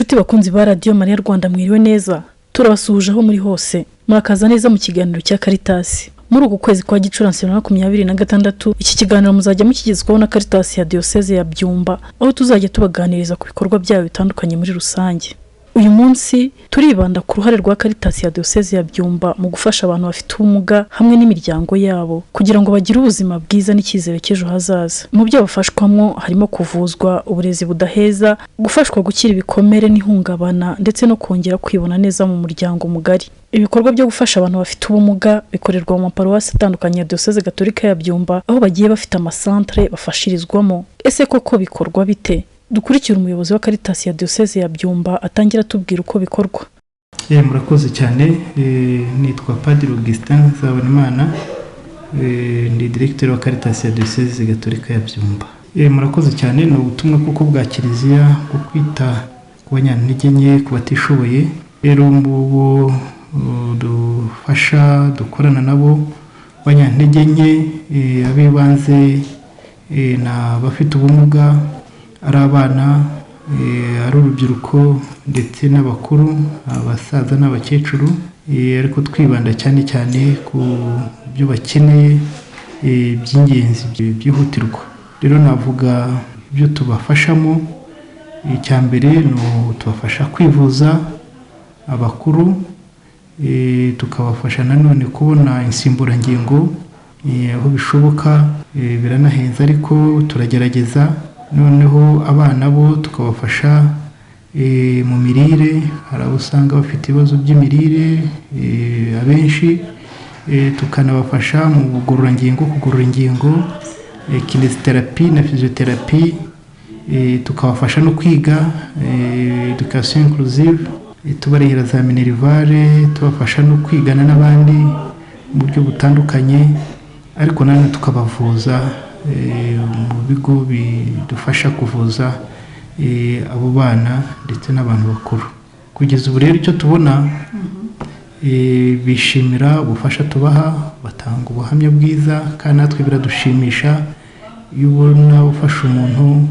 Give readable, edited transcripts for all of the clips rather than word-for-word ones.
Inshuti bakunzi ba Radio Maria Rwanda mwiriwe neza. Turabasuhuje aho muri hose. Murakaza neza mu kiganiro cya Caritas. Muri uku kwezi kwa Gicurasi 2026 iki kiganiro muzajya mukigezwaho na Caritas ya Diocese ya Byumba, aho tuzajya tubaganiriza ku bikorwa byayo bitandukanye muri rusange. Uyu munsi turibanda ku ruhare rwa Caritas ya Diocese ya Byumba mu gufasha abantu bafite ubumuga hamwe n'imiryango yabo kugira ngo bagire ubuzima bwiza n'icyizere cy'ejo hazaza. Mu byo bafashwamo harimo kuvuzwa, uburezi budaheza, gufashwa gukira ibikomere n'ihungabana ndetse no kongera kwibona neza mu muryango mugari. Ibikorwa byo gufasha abantu bafite ubumuga bikorerwa mu maparuwasi atandukanye ya Diocese Gatolika ya Byumba, aho bagiye bafite amasantre bafashirizwamo. Ese koko bikorwa bite? Dukurikira umuyobozi wa Caritas ya Diocese ya Byumba atangira tubwira uko bikorwa. Murakoze cyane, nitwa Padiri Augustin Zabonimana, ndi directeur wa Caritas ya Diocese Gatolika ya Byumba. Murakoze cyane, no ubutumwa kuko bwa Kiliziya bwo kwita ku banyantege nke, ku batishoboye. Rero mbubo dufasha dukorana nabo banyantege nke, abibanze na bafite ubumuga, ari abana, ari urubyiruko ndetse n'abakuru, abasaza n'abakecuru, ariko twibanda cyane cyane ku byo bakeneye by'ingenzi byihutirwa. Rero navuga ibyo tubafashamo, icya mbere no tubafasha kwivuza abakuru, tukabafasha nanone kubona insimburangingo aho bishoboka, biranahenze ariko turagerageza. Noneho abana bo tukabafasha mu mirire, hari abo usanga bafite ibibazo by'imirire, abenshi tukanabafasha mu bugororangingo, kugorora ingingo, kinesiotherapie na physiotherapie, tukabafasha no kwiga education inclusive, tubarihira za minerivare, tubafasha no kwigana n'abandi mu buryo butandukanye, ariko nanone tukabavuza mu bigo bidufasha kuvuza abo bana ndetse n'abantu bakuru. Kugeza ubu rero icyo tubona, bishimira ubufasha tubaha, batanga ubuhamya bwiza, kandi natwe biradushimisha iyo ubona ufasha umuntu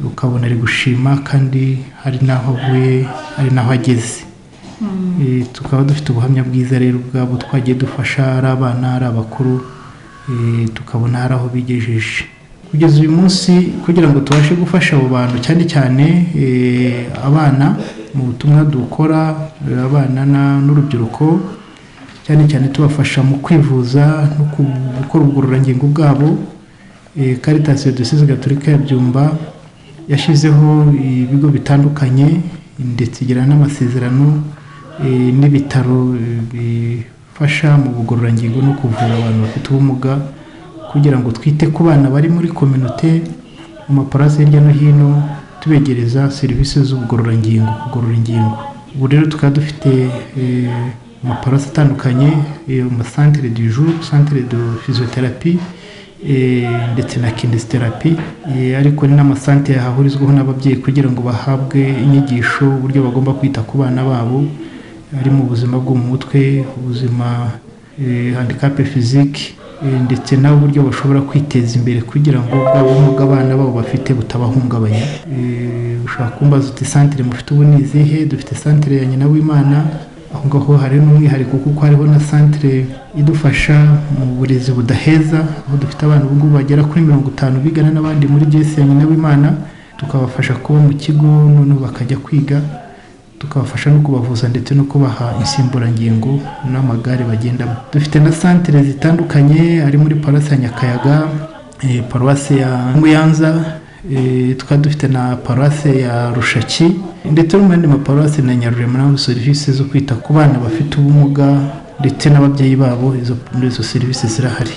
ukabona ari gushima kandi hari naho avuye, hari naho ageze. Tukaba dufite ubuhamya bwiza rero bwabo twagiye dufasha, ari abana, ari abakuru, tukabona hari aho bigejeje. Kugeza uyu munsi kugira ngo tubashe gufasha abo bantu cyane cyane abana, mu butumwa dukora abana n'urubyiruko, cyane cyane tubafasha mu kwivuza no gukora ubugororangingo bwabo. Caritas ya Diocese Gatolika ya Byumba yashyizeho ibigo bitandukanye ndetse igira n'amasezerano n'ibitaro bifasha mu bugororangingo no kuvura abantu bafite ubumuga, kugira ngo twite ku bana bari muri communauté mu maparuwasi hirya no hino, tubegereza serivisi z'ubugororangingo, kugorora ingingo. Ubu rero tukaba dufite amaparuwasi atandukanye, mu centre du jour, centre de physiothérapie ndetse na kinesiotherapie, ariko ni n'amasantere hahurizwaho n'ababyeyi kugira ngo bahabwe inyigisho uburyo bagomba kwita ku bana babo, ari mu buzima bwo mu mutwe, ubuzima handicap physique, ndetse nabo uburyo bashobora kwiteza imbere kugira ngo ubumuga abana babo bafite butabahungabanya. Ushaka kumbaza uti santere mufite ubu ni izihe? Dufite santere ya Nyina w'Imana, aho ngaho hari n'umwihariko kuko hariho na santere idufasha mu burezi budaheza, aho dufite abantu ubu bagera kuri 50 bigana n'abandi muri Diocese ya Nyina w'Imana, tukabafasha kuba mu kigo none bakajya kwiga, tukabafasha no kubavuza ndetse no kubaha insimburangingo n'amagare bagendamo. Dufite na santere zitandukanye, ari muri paruwasi ya Nyakayaga, paruwasi ya Muyanza, tukaba dufite na paruwasi ya Rushaki, ndetse no mu yandi maparuwasi na Nyarurema, naho serivisi zo kwita ku bana bafite ubumuga ndetse n'ababyeyi babo, izo serivisi zirahari.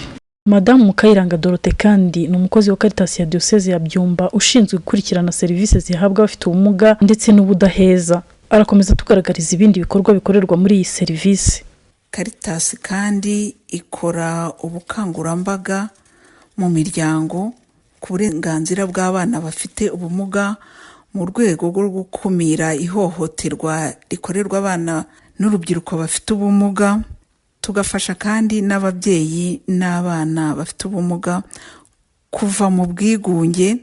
Madame Mukayiranga Dorothée kandi ni umukozi wa Caritas ya Diocese ya Byumba ushinzwe gukurikirana serivisi zihabwa abafite ubumuga ndetse n'ubudaheza. Arakomeza tugaragariza ibindi bikorwa bikorerwa muri iyi serivisi. Caritas kandi ikora ubukangurambaga mu miryango ku burenganzira bw'abana bafite ubumuga, mu rwego rwo gukumira ihohoterwa rikorerwa abana n'urubyiruko bafite ubumuga. Tugafasha kandi n'ababyeyi n'abana bafite ubumuga kuva mu bwigunge,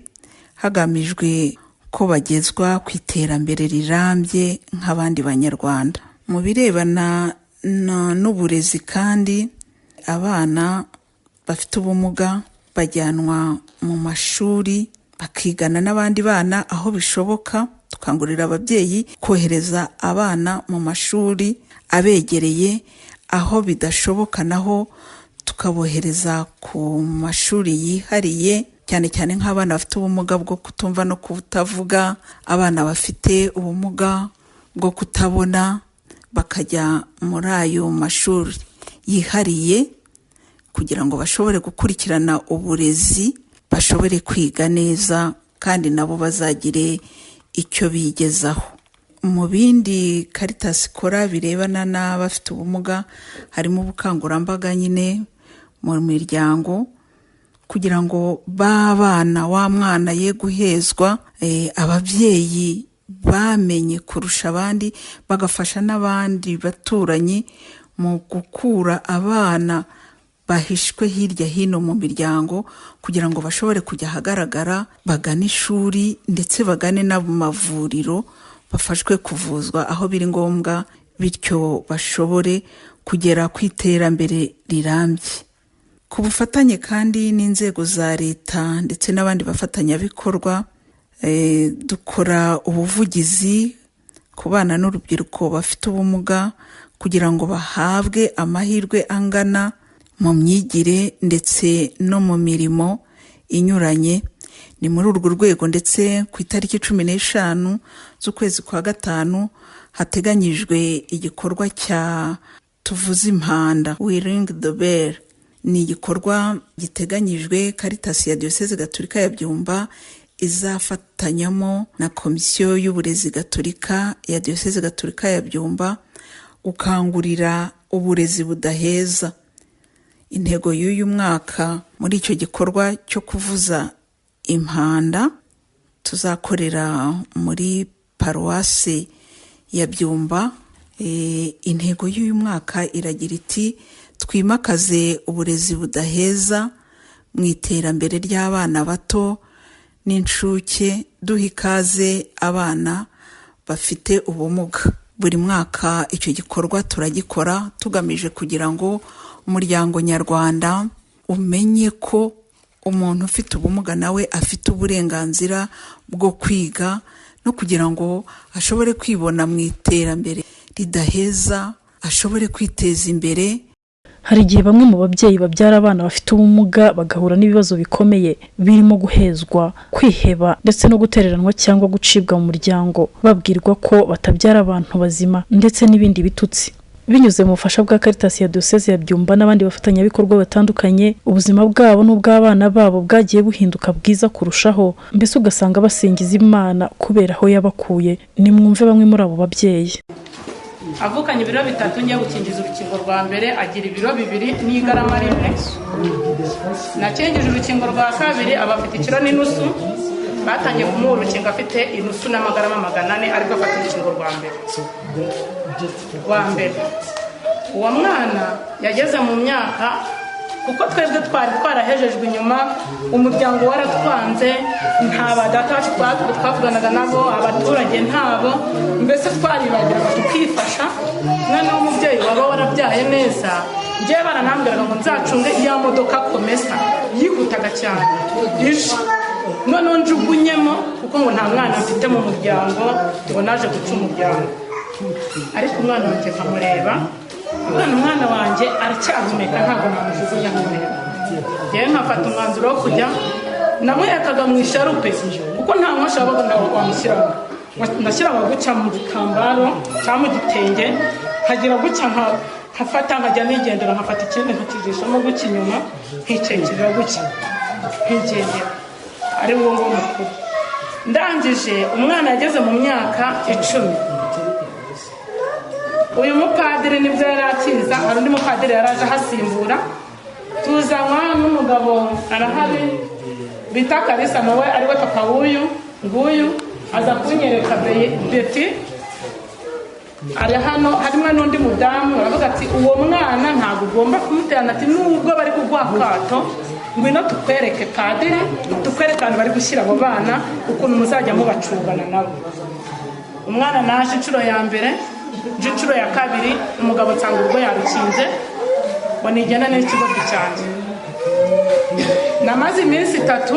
hagamijwe ko bagezwa ku iterambere rirambye nk'abandi banyarwanda. Mu birebana n'uburezi kandi, abana bafite ubumuga bajyanwa mu mashuri bakigana n'abandi bana aho bishoboka. Tukangurira ababyeyi kohereza abana mu mashuri abegereye, aho bidashoboka naho tukabohereza ku mashuri yihariye, cyane cyane nk'abana bafite ubumuga bwo kutumva no kutavuga, abana bafite ubumuga bwo kutabona, bakajya muri ayo mashuri yihariye kugira ngo bashobore gukurikirana uburezi, bashobore kwiga neza kandi nabo bazagire icyo bigezaho. Mu bindi Caritas ikora birebana n'abafite ubumuga, harimo ubukangurambaga nyine mu miryango kugira ngo babana wa mwana ye guhezwa. Ababyeyi bamenye kurusha abandi, bagafasha n'abandi baturanyi mu gukura abana bahishwe hirya hino mu miryango kugira ngo bashobore kujya ahagaragara, bagane ishuri ndetse bagane n'amavuriro, bafashwe kuvuzwa aho biri ngombwa, bityo bashobore kugera ku iterambere rirambye. Ku bufatanye kandi n'inzego za leta ndetse n'abandi bafatanyabikorwa, dukora ubuvugizi ku bana n'urubyiruko bafite ubumuga kugira ngo bahabwe amahirwe angana mu myigire ndetse no mu mirimo inyuranye. Ni muri urwo rwego ndetse ku itariki 15 z'ukwezi kwa gatanu hateganyijwe igikorwa cya tuvuze impanda, we ring the bell. Ni igikorwa giteganyijwe Caritas ya Diyoseze Gatolika ya Byumba izafatanyamo na Komisiyo y'Uburezi Gatolika ya Diyoseze Gatolika ya Byumba gukangurira uburezi budaheza. Intego y'uyu mwaka muri icyo gikorwa cyo kuvuza impanda tuzakorera muri paruwasi ya Byumba. Intego y'uyu mwaka iragira iti: twimakaze uburezi budaheza mu iterambere ry'abana bato n'incuke, duha ikaze abana bafite ubumuga. Buri mwaka icyo gikorwa turagikora tugamije kugira ngo umuryango nyarwanda umenye ko umuntu ufite ubumuga nawe afite uburenganzira bwo kwiga no kugira ngo ashobore kwibona mu iterambere ridaheza, ashobore kwiteza imbere. Hari igihe bamwe mu babyeyi babyara abana bafite ubumuga bagahura n'ibibazo bikomeye birimo guhezwa, kwiheba ndetse no gutereranwa cyangwa gucibwa mu muryango, babwirwa ko batabyara abantu bazima ndetse n'ibindi bitutsi. Binyuze mu bufasha bwa Caritas ya Diyoseze ya Byumba n'abandi bafatanyabikorwa batandukanye, ubuzima bwabo n'ubw'abana babo bwagiye buhinduka bwiza kurushaho, mbese ugasanga basingiza Imana kubera aho yabakuye. Nimwumve bamwe muri abo babyeyi. Avukanye ibiro 3 njya gukingiza urukingo rwa mbere, agira ibiro 2 n'igarama rimwe. Nakingije urukingo rwa kabiri abafite ikiro n'inusu, batangiye kumuha urukingo afite inusu n'amagarama 400, ariko afata urukingo rwa mbere. Uwo mwana yageze mu myaka, kuko twebwe twari twarahejejwe inyuma, umuryango waratwanze, nta badata bacu twavuganaga nabo, abaturage ntabo, mbese twaribagira tukifasha. Noneho umubyeyi waba warabyaye neza, njye baranambwiraga ngo nzacunge iya modoka komesa yihutaga cyane ije, noneho njugunyemo kuko ngo nta mwana mfite mu muryango, ngo naje guca umuryango. Ariko umwana wanjye nkamureba, umwana wanjye aracyahumeka, ntabwo namujugunya mureba. Yewe nkafata umwanzuro wo kujya namwekaga mu isharupe, kuko nta mwasha wabaga wamushyiraho. Nashyiraga guca mu gitambaro cyangwa mu gitenge, nkagira guca nkafata nkajya nigendera, nkafata ikindi nkakijishamo guca inyuma, nkicekera guca nkigendera. Ari wo ngo mukuru. Ndangije umwana yageze mu myaka 10. Uyu mupadiri nibyo yari akiza, hari undi mupadiri yaraje hasimbura, tuzanywa n'umugabo arahari bita Kalisa, nawe ari we papa nguyu aza kunyereka beti ari hano, harimo n'undi mudamu. Aravuga ati uwo mwana ntabwo ugomba kumuterana, ati nubwo bari kuguha akato ngwino tukwereke padiri, tukwereke abantu bari gushyira abo bana ukuntu muzajya mubacungana nabo. Umwana naje inshuro ya mbere, nje inshuro ya kabiri, umugabo nsanga ubwo yarukinze ngo nigenda n'ikibazo cyanjye. Namaze iminsi 3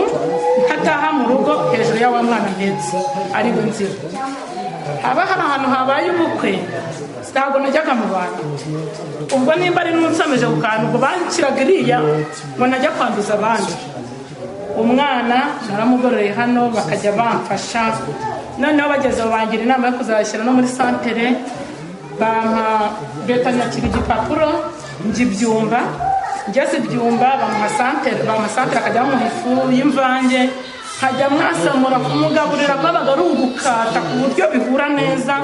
ntataha mu rugo hejuru ya wa mwana mpetse ari we nzira. Haba hari ahantu habaye ubukwe ntabwo najyaga mu bantu, ubwo nimba ari n'unsameje ku kantu ubwo banshyiraga iriya ngo najya kwanduza abandi. Umwana naramugororeye hano bakajya bamfasha, noneho bageze bangira inama yo kuzashyira no muri santere, bampa leta nyakira igipapuro ngibyumva, ngeze ibyumba bamuha santere akajya mu ifu y'imvange, nkajya mwasamura kumugaburira kwabaga ari ugukata ku buryo bihura neza,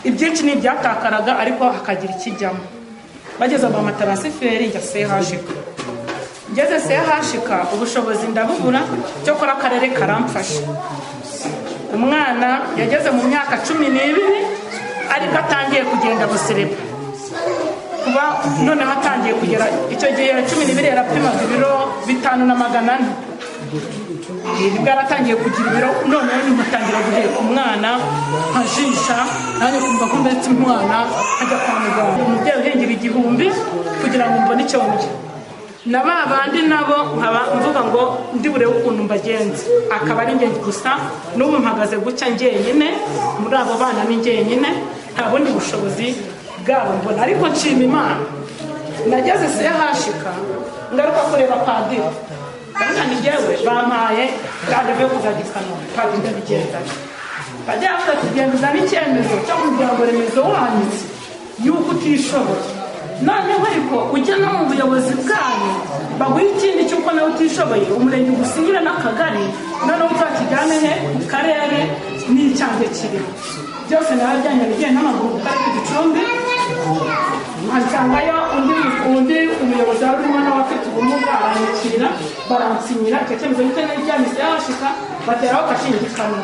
ibyinshi n'ibyatakaraga ariko hakagira ikijyamo. Bageze mu mataransiferi njya CHK, ngeze CHK ubushobozi ndabubura, cyo kora akarere karamfasha. Umwana yageze mu myaka 12 ariko atangiye kugenda busereba, kuba none hatangiye kugera icyo gihe 12 yarapimaga ibiro 5,400, nibwo yaratangiye kugira ibiro, none nimutangira guheka umwana nkajisha, nanjye kumva ko mbetse umwana ajya kwa muganga, umubyeyi uhengera 1,000 kugira ngo mbone icyo ndya. Na babandi nabo nkaba mvuga ngo ndi burebe ukuntu mbagenza, akaba ari ngenzi gusa. N'ubu mpagaze gucya njyenyine muri abo bana, ni njyenyine, nta bundi bushobozi bwabo mbona, ariko nshima Imana. Nageze CHK ngaruka kureba padiri, kandi njyewe bampaye kandi byo kuzagikana padiri ndabigenda. Padiri avuga ati genda uzane icyemezo cyo mu muryango remezo wanyu yuko utishoboye, noneho ariko ujya no mu buyobozi bwanyu baguha ikindi cy'uko nawe utishoboye, umurenge ugusinyira n'akagari, noneho uzakijyane he mu karere n'icyange kirimo. Byose narajyanye bigiye n'amaguru ku karere k'Igicumbi, nkasangayo undi umuyobozi wari urimo n'abafite ubumuga aranyakira, baransinyira icyo cyemezo nicyo nari cyanditse CHK, bateraho akashingikano.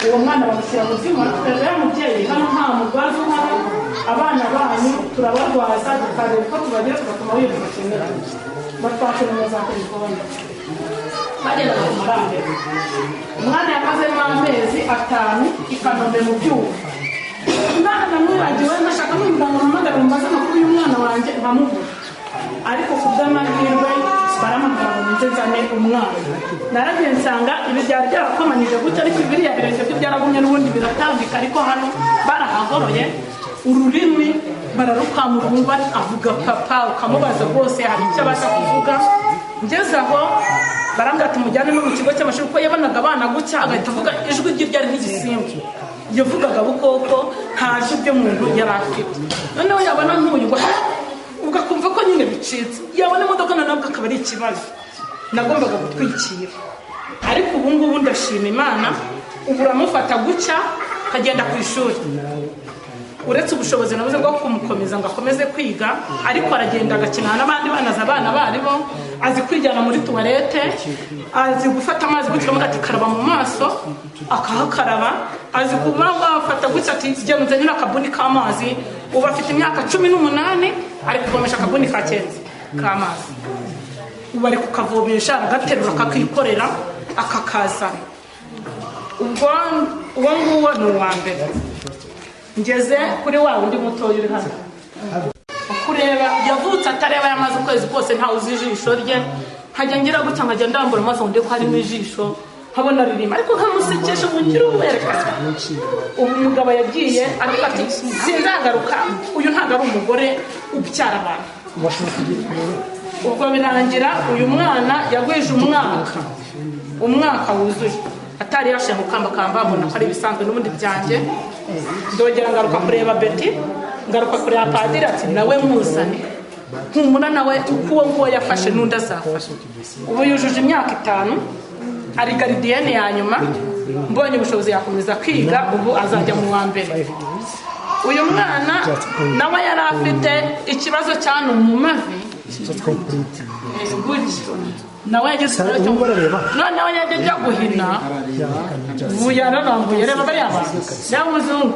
Uwo mwana bamushyira buzima, twebwe y'umubyeyi hano nta murwaza uhari, abana banyu turabarwaza tukareba ko tubagira tugatuma wibuka kimera, batwakira za telefone bagenda ku marambe. Umwana yamazemo amezi 5 i Kanombe mu Byuba, umwana mwibagiwe nashaka n'umuganga mpamagara mbaza amakuru y'umwana wanjye nkamubura, ariko ku bw'amahirwe baramagana ngo nze nzane umwana. Naragiye nsanga ibi byari byarakomanije gutya, ariko biriya birenge byo byaragumye n'ubundi biratambika, ariko hano barahagoroye ururimi bararukamura, umva avuga papa, ukamubaza rwose hari icyo abasha kuvuga. Ngeze aho barambwira ati mujyane no mu kigo cy'amashuri, kuko yabonaga abana gutya agahita avuga ijwi rye ryari nk'igisimba, yavugaga bukoko nta jwi ryo mu nzu yari afite. Noneho yabona nk'uyu ugakumva ko nyine bicitse, yabona imodoka nabwo akaba ari ikibazo, nagombaga gutwikira. Ariko ubu ngubu ndashima Imana, ubu uramufata gutya akagenda ku ishuri, uretse ubushobozi nabuze bwo kumukomeza ngo akomeze kwiga, ariko aragenda agakina n'abandi bana, abana baribo, azi kwijyana muri tuwarete, azi gufata amazi gutya ati karaba mu maso akahakaraba, azi kuba wafata gutya ati genda uzanira akabuni k'amazi. Ubu afite imyaka 18 ari kuvomesha akabuni ka kenzi k'amazi, ubu ari kukavomesha agaterura akakikorera akakazana. Ubwo uwo nguwo ni uwa mbere. Ngeze kuri wa undi mutoya uri hano, ukureba yavutse atareba, yamaze ukwezi kose ntawe uzi ijisho rye, nkajya ngira gutya nkajya ndambura amaso ngo ko harimo ijisho, nkabona ririmo, ariko nkamusekesha umukiro werekana. Ubu umugabo yagiye ariko ati sinzagaruka, uyu ntabwo ari umugore ubyara abantu. Ubwo birangira uyu mwana yagwije umwaka wuzuye, atari yashe mukambakamba, mbona ko ari ibisanzwe n'ubundi byanjye. Ndongera ngaruka kureba Betty, ngaruka kureba padiri, ati nawe muzane, nkumura nawe uko nguwo yafashe n'undi azafasha. Ubu yujuje imyaka 5, ari garidiyene ya nyuma, mbonye ubushobozi yakomeza kwiga, ubu azajya mu wa mbere. Uyu mwana nawe yari afite ikibazo cyane mu mavi, nawe yagize noneho yajya guhina, ubu yararambuye. Reba bariya bantu yaba umuzungu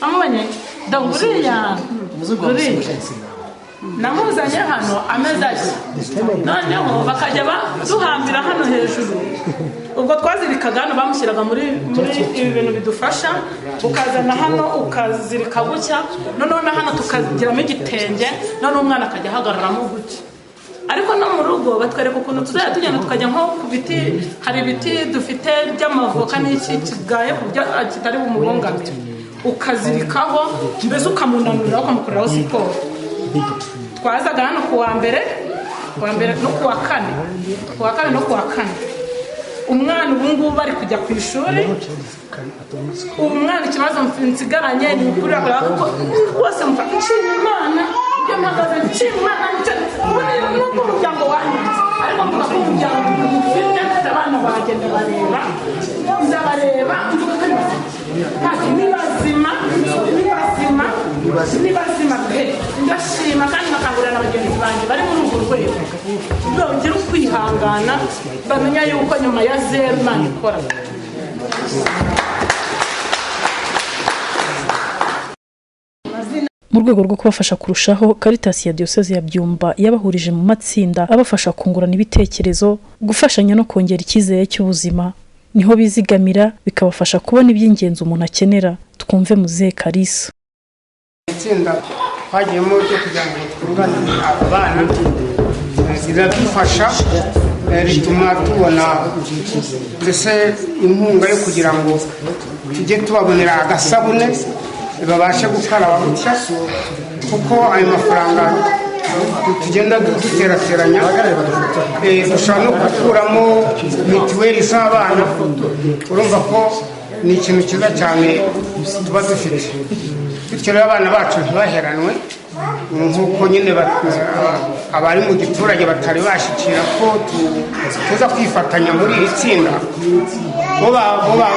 amubonye ndaguriya namuzanye hano ameze ati noneho bakajya duhambira hano hejuru ubwo twazirikaga hano bamushyiraga muri ibi bintu bidufasha ukazana hano ukazirika gutya noneho na hano tukagiramo igitenge noneho umwana akajya ahagararamo gutya ariko no mu rugo batwereka ukuntu tuzajya tugenda tukajya nko ku biti hari ibiti dufite by'amavoka n'iki kigaye ku byo kitari bumugongamire ukazirikaho mbese ukamunanura ukamukoreraho siporo twazaga hano ku wa mbere no ku wa kane no ku wa kane umwana ubu ngubu bari kujya ku ishuri umwana ikibazo nsigaranye ni ukurira kuko bose mufata nshima Imana ibyo mpagaze nshima Imana n'ubwo umuryango wanyuze ariko mvuga ko umuryango ufite abana bagenda bareba ndabareba ni bazima pe ndashima kandi bakangurira na bagenzi banjye bari muri urwo rwego bongera ukwihangana bamenya yuko nyuma ya zeru Imana ikora. Mu rwego rwo kubafasha kurushaho Caritas ya Diyoseze ya Byumba yabahurije mu matsinda abafasha kungurana ibitekerezo gufashanya no kongera icyizere cy'ubuzima niho bizigamira bikabafasha kubona iby'ingenzi umuntu akenera. Twumve Muzehe Kalisa. Itsinda twagiyemo cyo kugira ngo twunganire abana ziradufasha rituma tubona mbese inkunga yo kugira ngo tujye tubabonera agasabune babashe gukaraba gutya kuko ayo mafaranga tugenda duterateranya dushobora no gukuramo mituweli z'abana urumva ko ni ikintu cyiza cyane tuba dufite bityo rero abana bacu ntibaheranwe nk'uko nyine abari mu giturage batari bashyikira ko tuza kwifatanya muri iri tsinda bo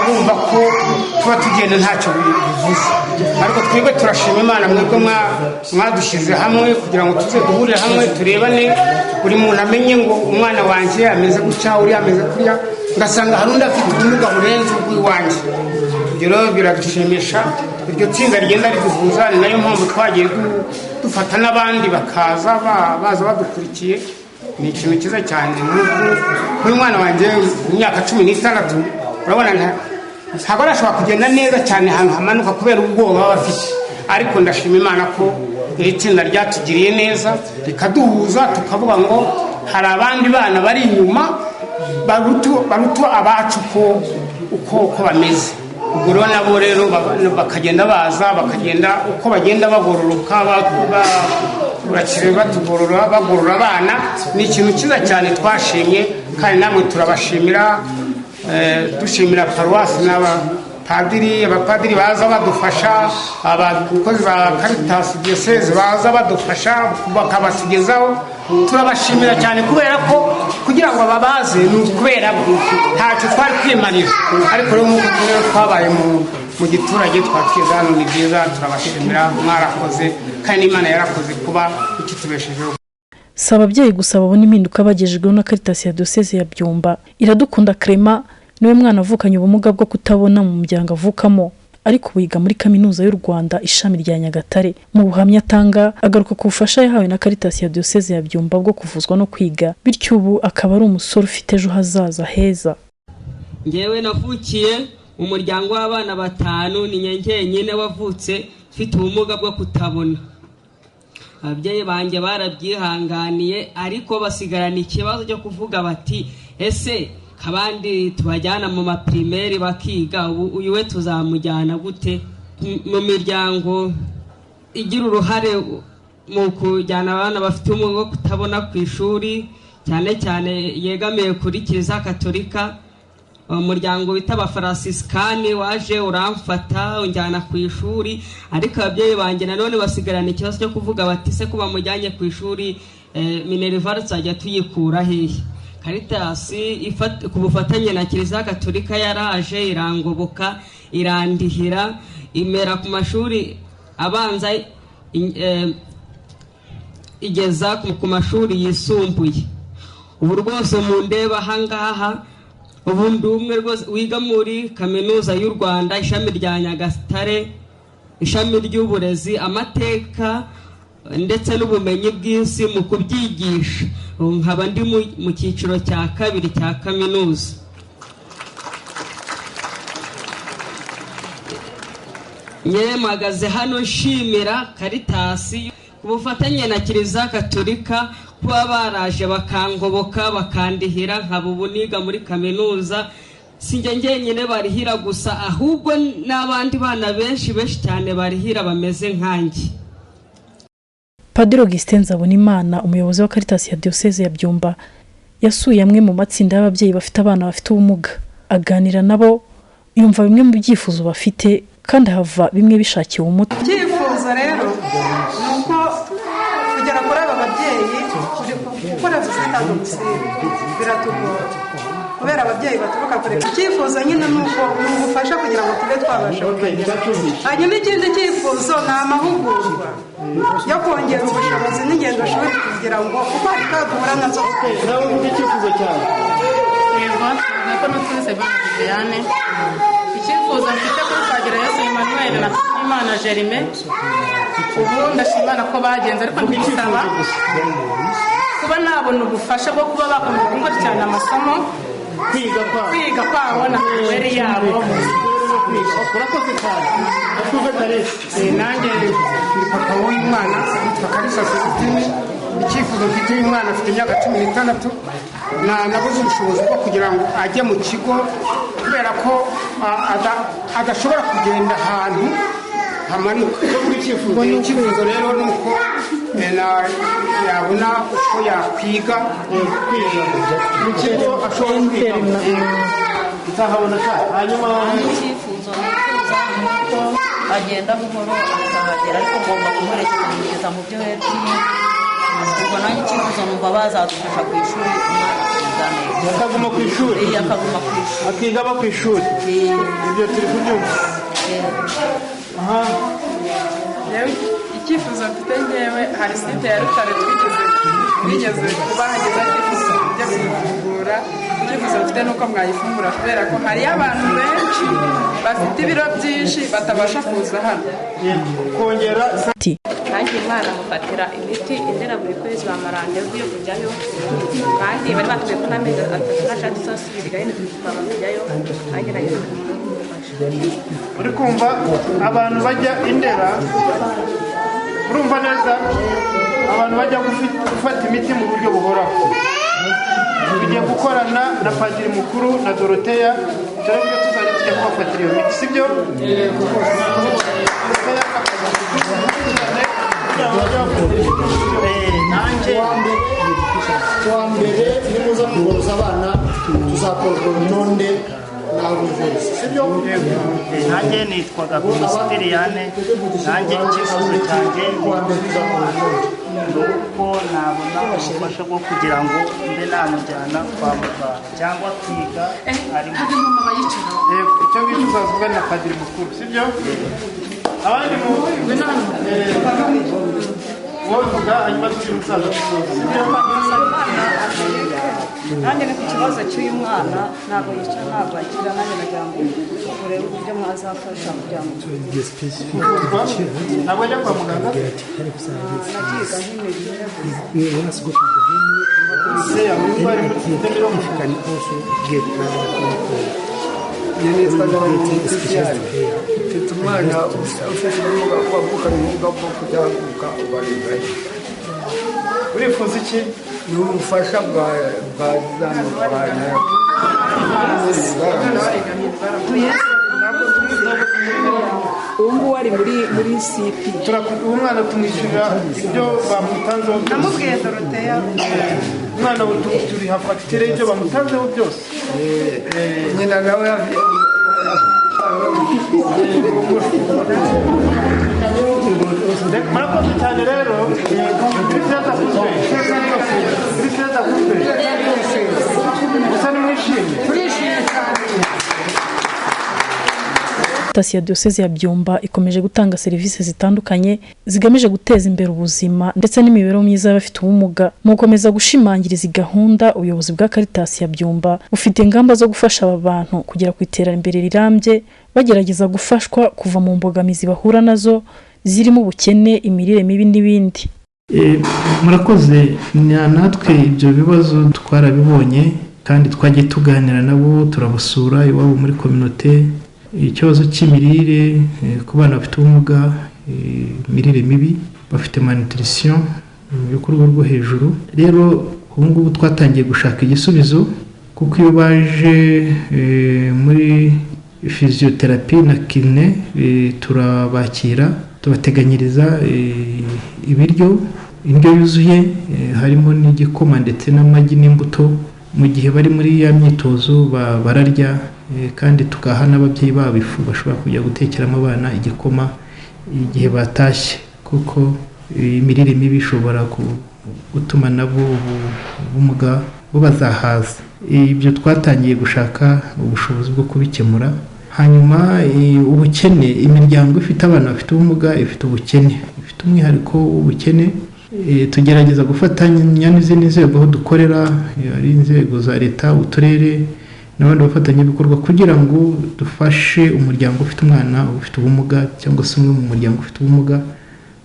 bumva ko tuba tugenda ntacyo bivuze ariko twebwe turashima Imana mwebwe mwadushyize hamwe kugira ngo tuze duhurire hamwe turebane buri muntu amenye ngo umwana wanjye ameze gutya uri ameze kuriya ngasanga hari undi afite ubumuga burenze ubw'iwanjye ibyo rero biradushimisha iryo tsinda rigenda riduhuza ni nayo mpamvu twagiye dufata n'abandi bakaza baza badukurikiye ni ikintu cyiza cyane nk'uyu mwana wanjye mu myaka 16 urabona ntabwo arashobora kugenda neza cyane ahantu hamanuka kubera ubwoba baba bafite ariko ndashima Imana ko iri tsinda ryatugiriye neza rikaduhuza tukavuga ngo hari abandi bana bari inyuma barutu abacu uko bameze ubwo rero nabo rero bakagenda baza bakagenda uko bagenda bagororoka bagorora abana ni ikintu cyiza cyane twashimye kandi namwe turabashimira dushimira paruwasi abapadiri baza badufasha abakozi ba Caritas Diyoseze baza badufasha bakabatugezaho turabashimira cyane kubera ko kugira ngo babaze ni ukubera ntacyo twari kwimarira ariko rero nk'uko twabaye mu giturage twatwiza hano ni byiza turabashimira mwarakoze kandi Imana yarakoze kuba ikitubeshejeho. Si ababyeyi gusa babona impinduka bagejejweho na Caritas ya Diyoseze ya Byumba. Iradukunda Clement niwe mwana avukanye ubumuga bwo kutabona mu muryango avukamo ariko wiga muri Kaminuza y'u Rwanda ishami rya Nyagatare. Mu buhamya atanga agaruka ku bufasha yahawe na Caritas ya Diyoseze ya Byumba bwo kuvuzwa no kwiga bityo ubu akaba ari umusore ufite ejo hazaza heza. Ngewe navukiye umuryango w'abana 5 ni nyenyine wavutse ufite ubumuga bwo kutabona. Ababyeyi banjye barabyihanganiye ariko basigarana ikibazo cyo kuvuga bati ese abandi tubajyana mu maprimeri bakiga uyu we tuzamujyana gute mu miryango igira uruhare mu kujyana abana bafite ubumuga bwo kutabona ku ishuri cyane cyane yegamiye kuri Kiliziya Gatolika. Umuryango wita Abafarasisikani waje uramfata unjyana ku ishuri ariko ababyeyi banjye nanone basigarana ikibazo cyo kuvuga bati se kuba mujyanye ku ishuri Minerval tuzajya tuyikura hehe. Caritas ku bufatanye na Kiliziya Gatolika yaraje irangoboka irandihira imera ku mashuri abanza igeza ku mashuri yisumbuye. Ubu rwose mu ndeba ahangaha ubundi umwe rwose wiga muri Kaminuza y'u Rwanda ishami rya Nyagatare ishami ry'uburezi amateka ndetse n'ubumenyi bw'isi mu kubyigisha. Nkaba ndi mu cyiciro cya 2 cya kaminuza. Mpagaze hano nshimira Caritas ku bufatanye na Kiliziya Gatolika kuba baraje bakangoboka bakandihira nkaba ubu niga muri kaminuza. Sinjye njyenyine barihira gusa, ahubwo n'abandi bana benshi cyane barihira bameze nkanjye. Padiri Augustin Nzabonimana, umuyobozi wa Caritas ya Diocese ya Byumba, yasuye amwe mu matsinda y'ababyeyi bafite abana bafite ubumuga, aganira nabo, yumva bimwe mu byifuzo bafite kandi hava bimwe bishakiye umuti. Icyifuzo rero nuko kugera kuri aba babyeyi gukora zitanga umusiri biratugora kubera ababyeyi baturuka kure. Icyifuzo nyine nuko ubufasha kugira ngo tube twabasha kugera. Hanyuma ikindi cyifuzo ni amahugurwa yo kongera ubushobozi n'ingendo shuri kugira ngo kuko twagura nazo. nawe ufite icyifuzo cyawe? Yego, nako natwese Viviane. Icyifuzo mfite kuri Twagira Yesu Emmanuel na Imana Jerime. Ubu ndashimana ko bagenze, ariko ndisaba kuba nabona ubufasha bwo kuba bakomeza gukurikirana amasomo, kwiga kwabo na mibereho yabo. Urakoze cyane. Urakoze Karesi. Nanjye ni papa w'uyu mwana yitwa Kalisa Celestine. Icyifuzo mfite uyu mwana afite imyaka 16, nabuze ubushobozi bwo kugira ngo ajye mu kigo kubera ko adashobora kugenda ahantu hamanuka. Icyifuzo rero ni uko yabona uko yakwiga mu kigo ashobora kwiga. Nzahabona cyane. Hanyuma icyifuzo nuko agenda buhoro akahagera, ariko ngomba kumuherekeza kugeza mu byo yagiye. Ubwo nanjye icyifuzo numva bazadufasha ku ishuri, akaguma ku ishuri. Akaguma ku ishuri, akiga aba ku ishuri. Ibyo turi kubyumva. Aha. Icyifuzo mfite ngewe, hari site ya Rutare twigeze kubahageza icyifuzo byo kuvugura. Icyifuzo mfite nuko mwayifungura kubera ko hari abantu benshi bafite ibiro byinshi batabasha kuza hano. Kongera nanjye umwana mufatira imiti indera buri kwezi bamarande yo kujyayo, kandi bari batubwiye ko n'amezi 3 n'ashati sosubira gahini tukaba kujyayo. Nanjye nagiye kumufasha. uri kumva abantu bajya indera, urumva neza, abantu bajya gufata imiti mu buryo buhoraho. Tugiye gukorana na Padiri Mukuru na Dorothea, turabwo tuzajya tujya kubafatira iyo miti, sibyo? nanjye kuwa mbere nimuza kuvuza abana tuzakora urutonde n'abuvuzi, sibyo? nanjye nitwaga Viviane. Nanjye icyifuzo cyanjye nuko nabona ubufasha bwo kugira ngo mbe namujyana kwa muganga cyangwa kwiga arimo. Icyo ngicyo uzavuga na Padiri Mukuru, sibyo? Abandi mu wovuga hanyuma tujye umusaza kusoza. nanjye ni ku kibazo cy'uyu mwana, ntabwo yicara, ntabwo akira. Nanjye nagira ngo urebe uburyo mwazafasha kugira ngo ntabwo ajya kwa muganga. nakiga nk'imirire mfite umwana ufite ubumuga wavukanye ubumuga bwo kutambuka ubarindaye. Urifuza iki? Ni ubufasha bwa zana ubu ngubu ari muri CP. Uwo mwana tumwishyurira ibyo bamutanzeho byose. Namubwiye Dorothea. Umwana we turiha fagitire y'ibyo bamutanzeho byose. nyina nawe murakoze cyane rero. Gusa nimwishimye. Turishimye cyane. Caritas ya Diocese ya Byumba ikomeje gutanga serivisi zitandukanye zigamije guteza imbere ubuzima ndetse n'imibereho myiza y'abafite ubumuga. Mu gukomeza gushimangiriza gahunda, ubuyobozi bwa Caritas ya Byumba bufite ingamba zo gufasha aba bantu kugera ku iterambere rirambye, bagerageza gufashwa kuva mu mbogamizi bahura nazo zirimo ubukene, imirire mibi n'ibindi. Murakoze. Natwe ibyo bibazo twarabibonye kandi twagiye tuganira nabo, turabasura iwabo muri communauté. Ikibazo cy'imirire ku bana bafite ubumuga, imirire mibi, bafite malnutrition yo ku rwego rwo hejuru. Rero ubu ngubu twatangiye gushaka igisubizo, kuko iyo baje muri physiotherapie na kiné turabakira, tubateganyiriza ibiryo, indyo yuzuye, harimo n'igikoma ndetse n'amagi n'imbuto. Mu gihe bari muri ya myitozo bararya, kandi tugaha n'ababyeyi babo ifu bashobora kujya gutekeramo abana igikoma igihe batashye, kuko imirire mibi ishobora gutuma nabo ubumuga bubazahaza. Ibyo twatangiye gushaka ubushobozi bwo kubikemura. Hanyuma ubukene, imiryango ifite abana bafite ubumuga ifite ubukene, ifite umwihariko w'ubukene. Tugerageza gufatanya n'izindi nzego aho dukorera, ari inzego za leta, uturere n'abandi bafatanyabikorwa, kugira ngo dufashe umuryango ufite umwana ufite ubumuga cyangwa se umwe mu muryango ufite ubumuga,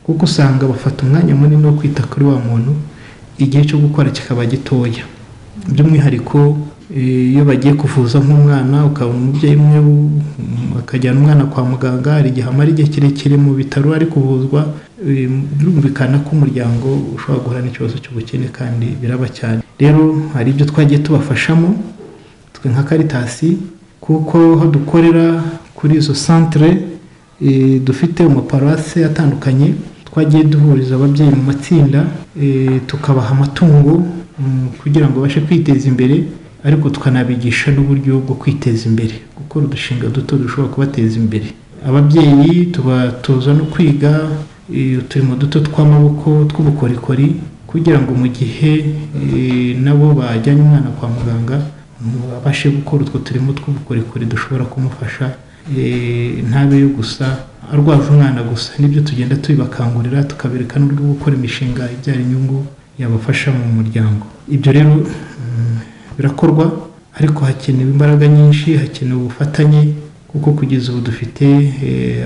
kuko usanga bafata umwanya munini wo kwita kuri wa muntu, igihe cyo gukora kikaba gitoya. By'umwihariko iyo bagiye kuvuza nk'umwana, ukabona umubyeyi umwe akajyana umwana kwa muganga, hari igihe amara igihe kirekire mu bitaro ari kuvuzwa, birumvikana ko umuryango ushobora guhura n'ikibazo cy'ubukene kandi biraba cyane. Rero hari ibyo twagiye tubafashamo twe nka Caritas, kuko aho dukorera kuri izo centre dufite amaparuwase atandukanye, twagiye duhuriza ababyeyi mu matsinda, tukabaha amatungo kugira ngo babashe kwiteza imbere, ariko tukanabigisha n'uburyo bwo kwiteza imbere, gukora udushinga duto dushobora kubateza imbere. Ababyeyi tubatoza no kwiga uturimo duto tw'amaboko tw'ubukorikori, kugira ngo mu gihe nabo bajyanye umwana kwa muganga babashe gukora utwo turimo tw'ubukorikori dushobora kumufasha, ntabe yo gusa arwaje umwana gusa. Nibyo tugenda tubibakangurira, tukabereka n'uburyo bwo gukora imishinga ibyara inyungu yabafasha mu muryango. Ibyo rero birakorwa, ariko hakenewe imbaraga nyinshi, hakenewe ubufatanye, kuko kugeza ubu dufite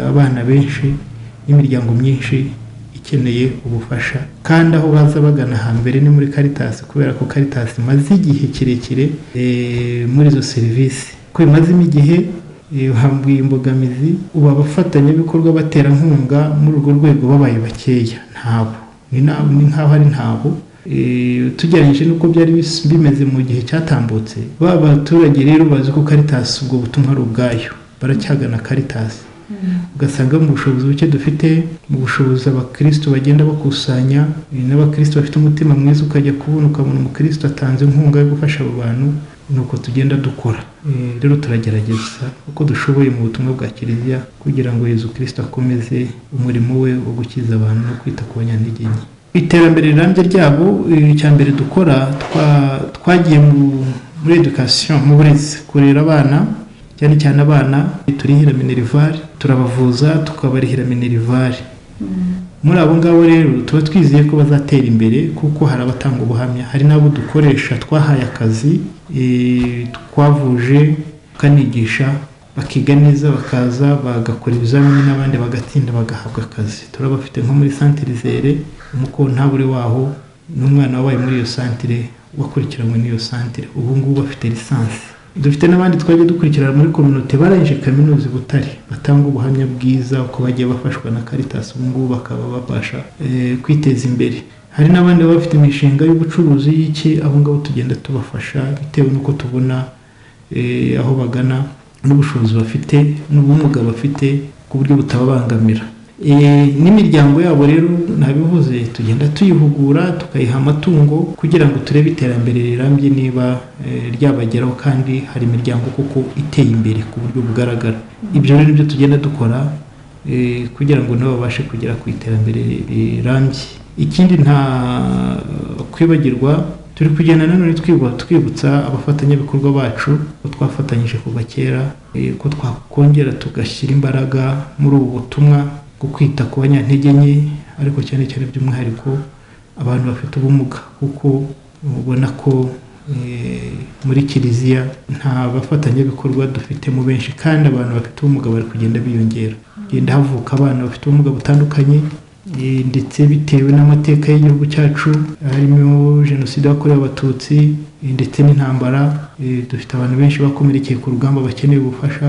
abana benshi n'imiryango myinshi ikeneye ubufasha, kandi aho baza bagana hambere ni muri Caritas, kubera ko Caritas imaze igihe kirekire muri izo serivisi, ko imazemo igihe. Hambwiye imbogamizi, ubu abafatanyabikorwa baterankunga muri urwo rwego babaye bakeya, ntabo ni nk'aho ari ntabo tugereranyije n'uko byari bimeze mu gihe cyatambutse. Abaturage rero bazi ko Caritas ubwo butumwa ari ubwayo, baracyagana Caritas. Ugasanga mu bushobozi buke dufite, mu bushobozi abakristo bagenda bakusanya, n'abakristo bafite umutima mwiza, ukajya ukabona umukristo atanze inkunga yo gufasha abo bantu, nuko tugenda dukora. Rero turagerageza uko dushoboye mu butumwa bwa Kiliziya, kugira ngo Yezu Kristo akomeze umurimo we wo gukiza abantu no kwita ku banyantege nke. Iterambere rirambye ryabo, icya mbere dukora, twagiye muri education, mu burezi, kurera abana, cyane cyane abana turihira minerivare, turabavuza tukabarihira minerivare. Muri abo ngabo rero tuba twizeye ko bazatera imbere, kuko hari abatanga ubuhamya, hari n'abo dukoresha twahaye akazi, twavuje tukanigisha, bakiga neza, bakaza bagakora ibizamini n'abandi bagatsinda bagahabwa akazi. Turabafite nko muri Centre Zere, umukontabure waho n'umwana wabaye muri iyo centre, wakurikiranywe n'iyo centre, ubu ngubu bafite lisansi. Dufite n'abandi twagiye dukurikirana muri communauté barangije kaminuza i Butare, batanga ubuhamya bwiza uko bagiye bafashwa na Caritas, ubu ngubu bakaba babasha kwiteza imbere. Hari n'abandi baba bafite imishinga y'ubucuruzi y'iki, abo ngabo tugenda tubafasha bitewe n'uko tubona aho bagana n'ubushobozi bafite n'ubumuga bafite, ku buryo butababangamira. N'imiryango yabo rero nabivuze, tugenda tuyihugura, tukayiha amatungo, kugira ngo turebe iterambere rirambye niba ryabageraho, kandi hari imiryango kuko iteye imbere ku buryo bugaragara. Ibyo rero nibyo tugenda dukora kugira ngo nabo babashe kugera ku iterambere rirambye. Ikindi nta kwibagirwa, turi kugenda nanone twibutsa abafatanyabikorwa bacu ko twafatanyije kuva kera, ko twakongera tugashyira imbaraga muri ubu butumwa bwo kwita ku banyantege nke, ariko cyane cyane by'umwihariko abantu bafite ubumuga, kuko ubona ko muri kiliziya nta bafatanyabikorwa dufitemo benshi kandi abantu bafite ubumuga bari kugenda biyongera, genda havuka abana bafite ubumuga butandukanye ndetse bitewe n'amateka y'igihugu cyacu harimo jenoside yakorewe abatutsi ndetse n'intambara. Dufite abantu benshi bakomerekeye ku rugamba bakeneye ubufasha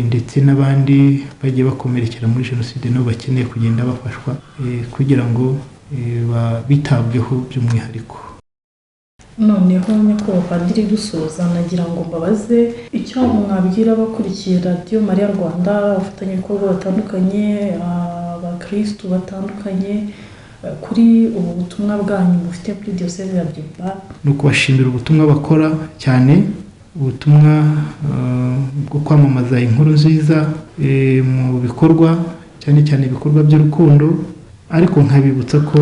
ndetse n'abandi bagiye bakomerekera muri jenoside nabo bakeneye kugenda bafashwa kugira ngo bitabweho by'umwihariko. noneho nyakubahwa padiri dusoza nagira ngo mbabaze icyo mwabwira abakurikiye radiyo Mariya Rwanda, abafatanyabikorwa batandukanye, abakirisitu batandukanye kuri ubu butumwa bwanyu mufite kuri diyoseze ya Byumba. Ni ukubashimira ubutumwa bakora cyane, ubutumwa bwo kwamamaza inkuru nziza mu bikorwa cyane cyane ibikorwa by'urukundo, ariko nkabibutsa ko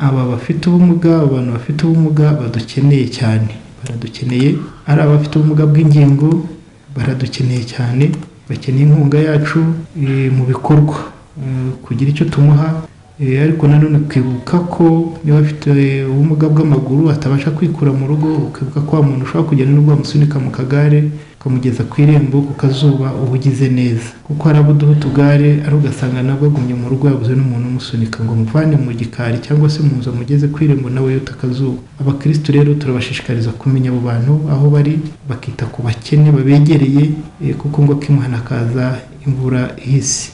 aba bafite ubumuga, abantu bafite ubumuga badukeneye cyane, baradukeneye, ari abafite ubumuga bw'ingingo baradukeneye cyane, bakeneye inkunga yacu mu bikorwa kugira icyo tumuha, ariko nanone kwibuka ko niba afite ubumuga bw'amaguru atabasha kwikura mu rugo, ukibuka ko wa muntu ushobora kugenda n'ubwo wamusunika mu kagare ukamugeza ku irembo ku kazuba uba ugize neza, kuko hari abo duha utugare ari ugasanga nabwo agumye mu rugo yabuze n'umuntu umusunika ngo muvane mu gikari cyangwa se mu nzu amugeze ku irembo nawe yote akazuba. Abakirisitu rero turabashishikariza kumenya abo bantu aho bari, bakita ku bakene babegereye, kuko ngo kimuhana kaza imvura ihise.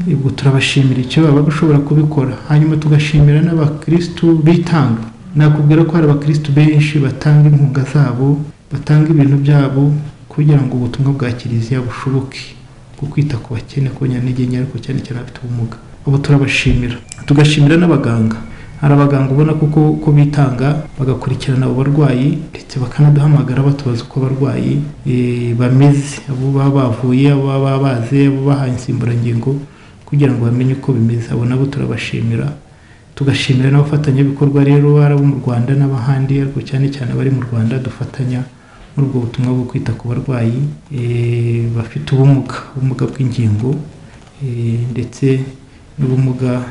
Ubwo turabashimira icyo baba bashobora kubikora, hanyuma tugashimira n'abakirisitu bitanga. Nakubwira ko hari abakirisitu benshi batanga inkunga zabo, batanga ibintu byabo kugira ngo ubutumwa bwa kiliziya bushoboke, bwo kwita ku bakene, ku banyantege nke, ariko cyane cyane abafite ubumuga. Abo turabashimira. Tugashimira n'abaganga, hari abaganga ubona ko bitanga bagakurikirana abo barwayi ndetse bakanaduhamagara batubaza uko abarwayi bameze, abo baba bavuye, abo baba baze, abo bahaye insimburangingo kugira ngo bamenye uko bimeze. Abo nabo turabashimira. Tugashimira n'abafatanyabikorwa rero ari abo mu Rwanda n'abahandi, ariko cyane cyane abari mu Rwanda dufatanya muri ubwo butumwa bwo kwita ku barwayi bafite ubumuga bw'ingingo ndetse n'ubumuga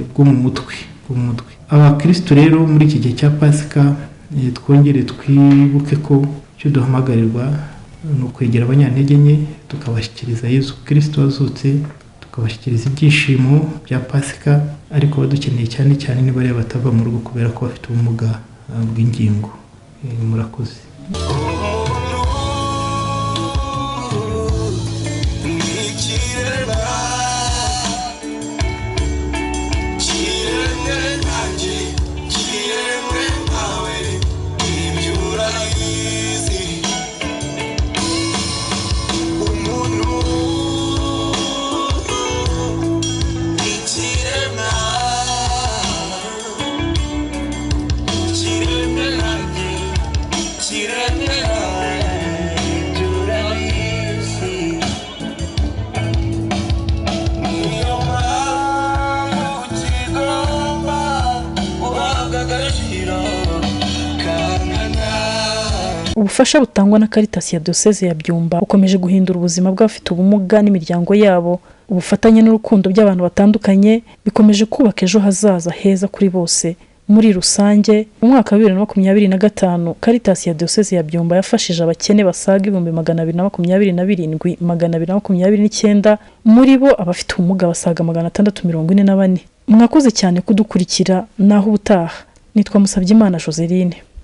bwo mu mutwe. Abakirisitu rero muri iki gihe cya Pasika twongere twibuke ko icyo duhamagarirwa ni ukwegera abanyantege nke, tukabashyikiriza Yesu Kristo wazutse, tukabashyikiriza ibyishimo bya Pasika, ariko badukeneye cyane cyane niba ari batava mu rugo kubera ko bafite ubumuga bw'ingingo. Murakoze. Ubufasha butangwa na Caritas ya Diyoseze ya Byumba bukomeje guhindura ubuzima bw'abafite ubumuga n'imiryango yabo. Ubufatanye n'urukundo by'abantu batandukanye bikomeje kubaka ejo hazaza heza kuri bose. Muri rusange mu mwaka wa 2025 Caritas ya Diyoseze ya Byumba yafashije abakene basaga 227,229, muri bo abafite ubumuga basaga 644. Mwakoze cyane kudukurikira, naho ubutaha. Nitwa Musabyimana Joseline.